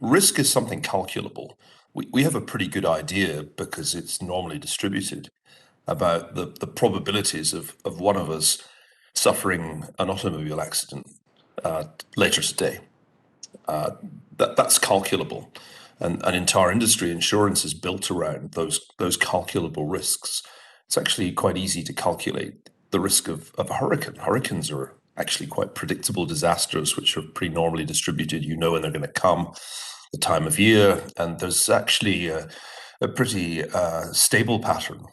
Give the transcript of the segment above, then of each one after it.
risk is something calculable. We have a pretty good idea because it's normally distributed about the probabilities of one of us suffering an automobile accident later today. That's calculable. And an entire industry, insurance, is built around those calculable risks. It's actually quite easy to calculate the risk of a hurricane. Hurricanes are actually quite predictable disasters, which are pretty normally distributed. You know when they're going to come, the time of year, and there's actually a pretty stable pattern.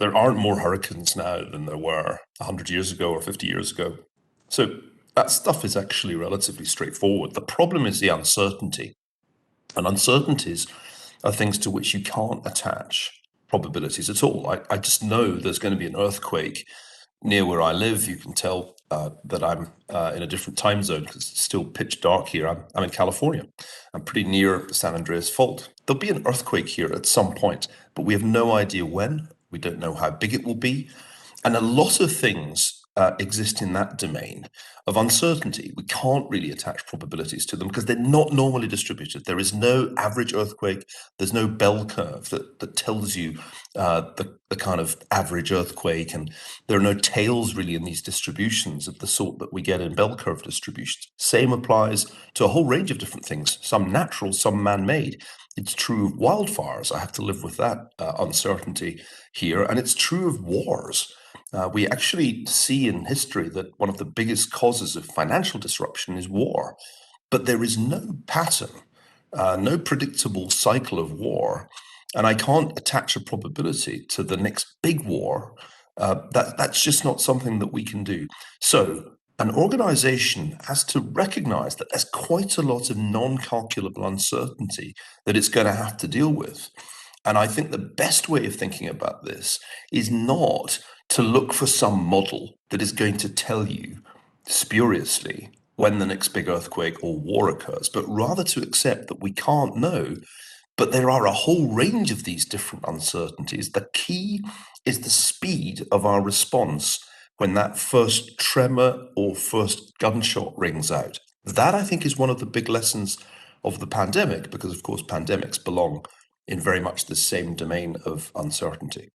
There aren't more hurricanes now than there were 100 years ago or 50 years ago. So that stuff is actually relatively straightforward. The problem is the uncertainty. And uncertainties are things to which you can't attach probabilities at all. I just know there's going to be an earthquake near where I live. You can tell that I'm in a different time zone because it's still pitch dark here. I'm in California. I'm pretty near the San Andreas Fault. There'll be an earthquake here at some point, but we have no idea when. We don't know how big it will be. And a lot of things exist in that domain of uncertainty. We can't really attach probabilities to them because they're not normally distributed. There is no average earthquake. There's no bell curve that tells you the kind of average earthquake. And there are no tails really in these distributions of the sort that we get in bell curve distributions. Same applies to a whole range of different things, some natural, some man-made. It's true of wildfires. I have to live with that uncertainty here. And it's true of wars. We actually see in history that one of the biggest causes of financial disruption is war. But there is no pattern, no predictable cycle of war. And I can't attach a probability to the next big war. That's just not something that we can do. So an organization has to recognize that there's quite a lot of non-calculable uncertainty that it's going to have to deal with. And I think the best way of thinking about this is not to look for some model that is going to tell you spuriously when the next big earthquake or war occurs, but rather to accept that we can't know. But there are a whole range of these different uncertainties. The key is the speed of our response when that first tremor or first gunshot rings out. That, I think, is one of the big lessons of the pandemic, because, of course, pandemics belong in very much the same domain of uncertainty.